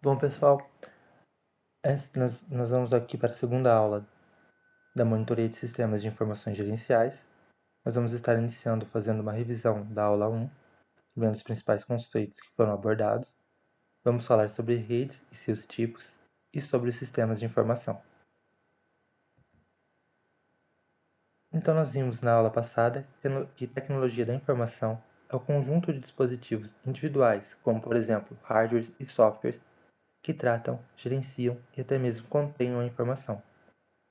Bom, pessoal, nós vamos aqui para a segunda aula da monitoria de sistemas de informações gerenciais. Nós vamos estar iniciando fazendo uma revisão da aula 1, vendo os principais conceitos que foram abordados. Vamos falar sobre redes e seus tipos e sobre os sistemas de informação. Então, nós vimos na aula passada que tecnologia da informação é o conjunto de dispositivos individuais, como por exemplo hardwares e softwares, que tratam, gerenciam e até mesmo contêm a informação.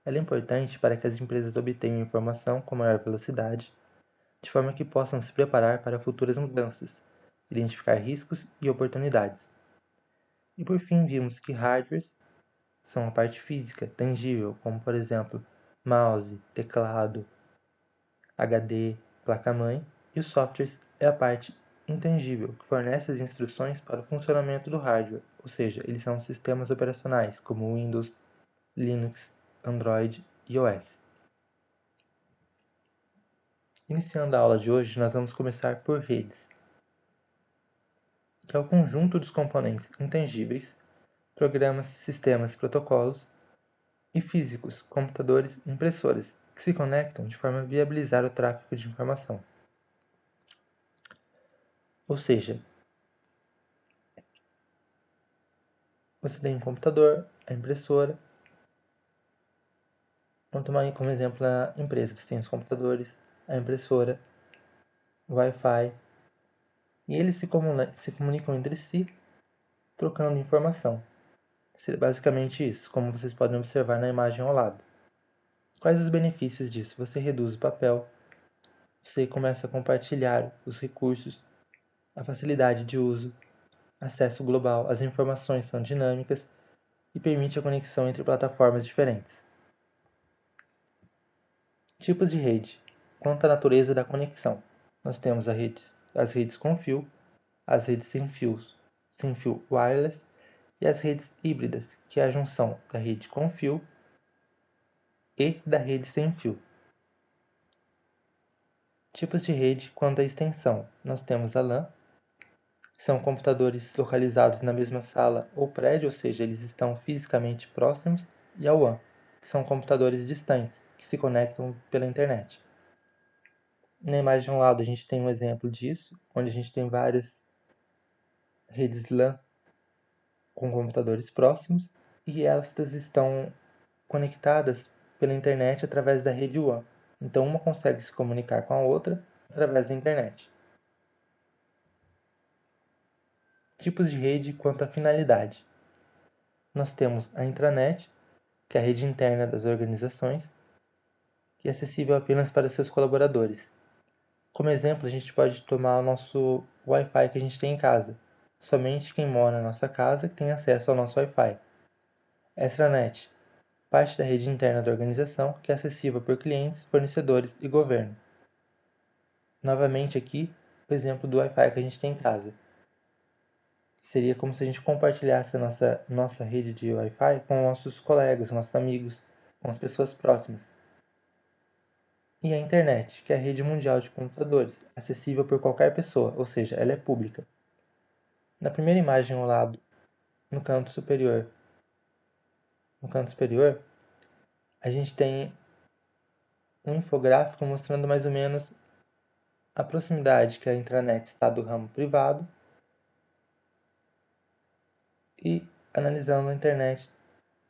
Ela é importante para que as empresas obtenham informação com maior velocidade, de forma que possam se preparar para futuras mudanças, identificar riscos e oportunidades. E por fim, vimos que hardwares são a parte física, tangível, como por exemplo mouse, teclado, HD, placa-mãe, e os softwares é a parte intangível, que fornece as instruções para o funcionamento do hardware, ou seja, eles são sistemas operacionais como Windows, Linux, Android e iOS. Iniciando a aula de hoje, nós vamos começar por redes, que é o conjunto dos componentes intangíveis, programas, sistemas, protocolos e físicos, computadores e impressoras, que se conectam de forma a viabilizar o tráfego de informação. Ou seja, você tem um computador, a impressora. Vamos tomar como exemplo a empresa. Você tem os computadores, a impressora, o Wi-Fi, e eles se comunicam entre si, trocando informação. Seria basicamente isso, como vocês podem observar na imagem ao lado. Quais os benefícios disso? Você reduz o papel, você começa a compartilhar os recursos, a facilidade de uso, acesso global, as informações são dinâmicas e permite a conexão entre plataformas diferentes. Tipos de rede. Quanto à natureza da conexão, nós temos as redes com fio, as redes sem fio wireless e as redes híbridas, que é a junção da rede com fio e da rede sem fio. Tipos de rede quanto à extensão, nós temos a LAN, que são computadores localizados na mesma sala ou prédio, ou seja, eles estão fisicamente próximos, e a WAN, que são computadores distantes, que se conectam pela internet. Na imagem ao lado a gente tem um exemplo disso, onde a gente tem várias redes LAN com computadores próximos, e estas estão conectadas pela internet através da rede WAN. Então uma consegue se comunicar com a outra através da internet. Tipos de rede quanto à finalidade. Nós temos a intranet, que é a rede interna das organizações, e é acessível apenas para seus colaboradores. Como exemplo, a gente pode tomar o nosso Wi-Fi que a gente tem em casa. Somente quem mora na nossa casa tem acesso ao nosso Wi-Fi. Extranet, parte da rede interna da organização que é acessível por clientes, fornecedores e governo. Novamente aqui, o exemplo do Wi-Fi que a gente tem em casa. Seria como se a gente compartilhasse a nossa rede de Wi-Fi com nossos colegas, nossos amigos, com as pessoas próximas. E a internet, que é a rede mundial de computadores, acessível por qualquer pessoa, ou seja, ela é pública. Na primeira imagem ao lado, no canto superior, a gente tem um infográfico mostrando mais ou menos a proximidade que a intranet está do ramo privado e analisando a internet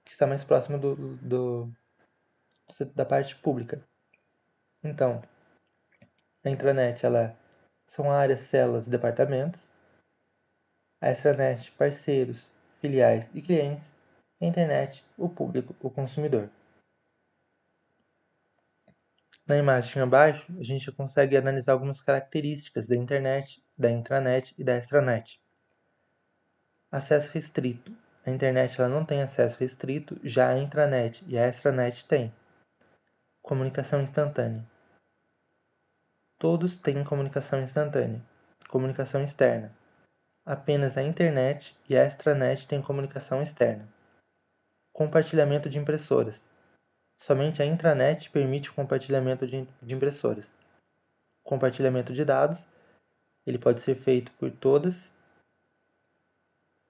que está mais próxima da parte pública. Então, a intranet são áreas, células e departamentos. A extranet, parceiros, filiais e clientes. A internet, o público, o consumidor. Na imagem abaixo, a gente consegue analisar algumas características da internet, da intranet e da extranet. Acesso restrito. A internet não tem acesso restrito, já a intranet e a extranet tem. Comunicação instantânea. Todos têm comunicação instantânea. Comunicação externa. Apenas a internet e a extranet têm comunicação externa. Compartilhamento de impressoras. Somente a intranet permite o compartilhamento de impressoras. Compartilhamento de dados. Ele pode ser feito por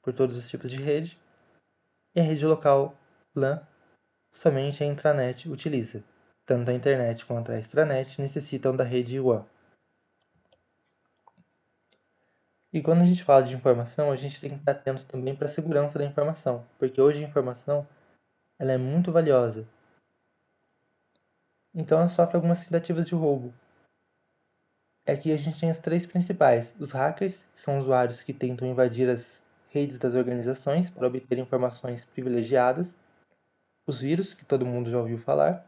por todos os tipos de rede, e a rede local LAN somente a intranet utiliza. Tanto a internet quanto a extranet necessitam da rede WAN. E quando a gente fala de informação, a gente tem que estar atento também para a segurança da informação, porque hoje a informação ela é muito valiosa. Então ela sofre algumas tentativas de roubo. Aqui a gente tem as três principais: os hackers, que são usuários que tentam invadir as redes das organizações para obter informações privilegiadas; os vírus, que todo mundo já ouviu falar,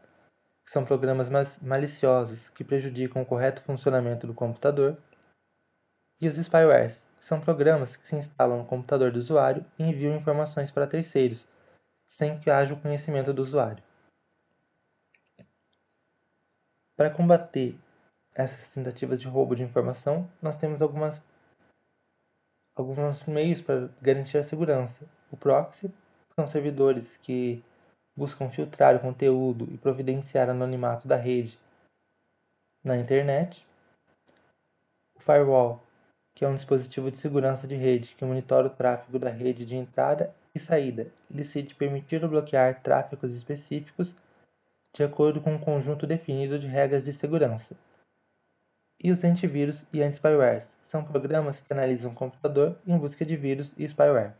que são programas maliciosos que prejudicam o correto funcionamento do computador; e os spywares, que são programas que se instalam no computador do usuário e enviam informações para terceiros, sem que haja o conhecimento do usuário. Para combater essas tentativas de roubo de informação, nós temos alguns meios para garantir a segurança. O proxy são servidores que buscam filtrar o conteúdo e providenciar anonimato da rede na internet. O firewall, que é um dispositivo de segurança de rede que monitora o tráfego da rede de entrada e saída e decide permitir ou bloquear tráfegos específicos de acordo com um conjunto definido de regras de segurança. E os antivírus e anti-spywares são programas que analisam o computador em busca de vírus e spyware.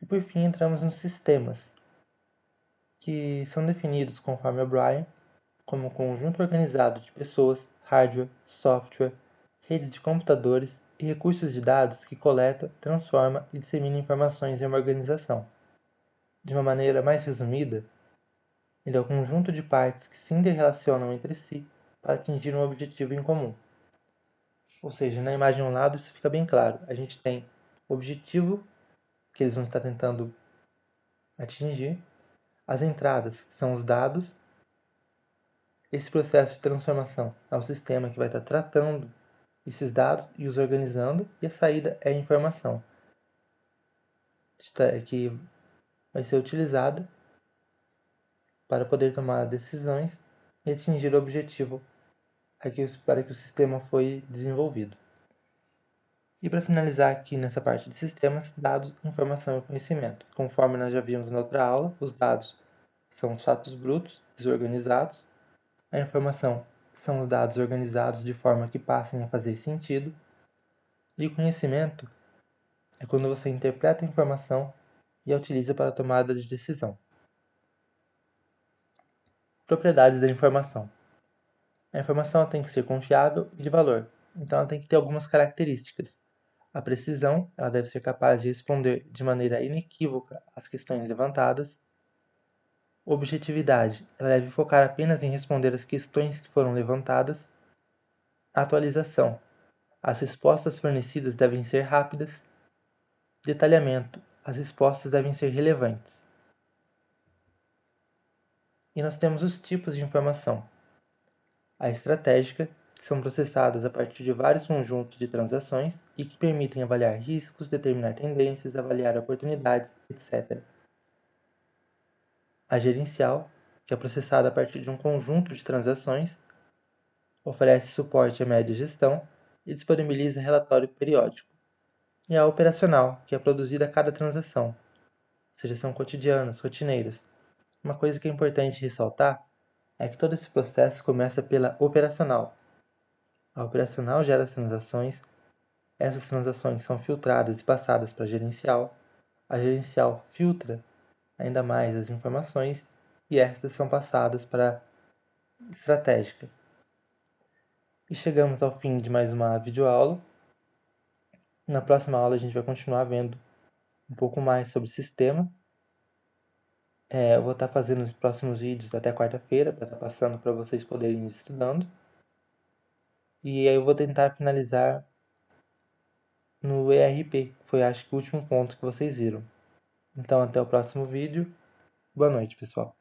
E por fim entramos nos sistemas, que são definidos conforme O'Brien como um conjunto organizado de pessoas, hardware, software, redes de computadores e recursos de dados que coleta, transforma e dissemina informações em uma organização. De uma maneira mais resumida, ele é o conjunto de partes que se interrelacionam entre si para atingir um objetivo em comum. Ou seja, na imagem ao lado isso fica bem claro. A gente tem o objetivo que eles vão estar tentando atingir, as entradas, que são os dados, esse processo de transformação é o sistema que vai estar tratando esses dados e os organizando, e a saída é a informação, que vai ser utilizada para poder tomar decisões e atingir o objetivo para que o sistema foi desenvolvido. E para finalizar aqui nessa parte de sistemas, dados, informação e conhecimento. Conforme nós já vimos na outra aula, os dados são os fatos brutos, desorganizados. A informação são os dados organizados de forma que passem a fazer sentido. E o conhecimento é quando você interpreta a informação e a utiliza para a tomada de decisão. Propriedades da informação. A informação tem que ser confiável e de valor, então ela tem que ter algumas características. A precisão, ela deve ser capaz de responder de maneira inequívoca às questões levantadas. Objetividade, ela deve focar apenas em responder às questões que foram levantadas. Atualização, as respostas fornecidas devem ser rápidas. Detalhamento, as respostas devem ser relevantes. E nós temos os tipos de informação. A estratégica, que são processadas a partir de vários conjuntos de transações e que permitem avaliar riscos, determinar tendências, avaliar oportunidades, etc. A gerencial, que é processada a partir de um conjunto de transações, oferece suporte à média gestão e disponibiliza relatório periódico. E a operacional, que é produzida a cada transação, ou seja, são cotidianas, rotineiras. Uma coisa que é importante ressaltar é que todo esse processo começa pela operacional. A operacional gera as transações, essas transações são filtradas e passadas para a gerencial filtra ainda mais as informações e essas são passadas para a estratégica. E chegamos ao fim de mais uma videoaula. Na próxima aula a gente vai continuar vendo um pouco mais sobre o sistema. Eu vou estar fazendo os próximos vídeos até quarta-feira para estar passando para vocês poderem ir estudando. E aí eu vou tentar finalizar no ERP, que foi acho que o último ponto que vocês viram. Então até o próximo vídeo. Boa noite, pessoal.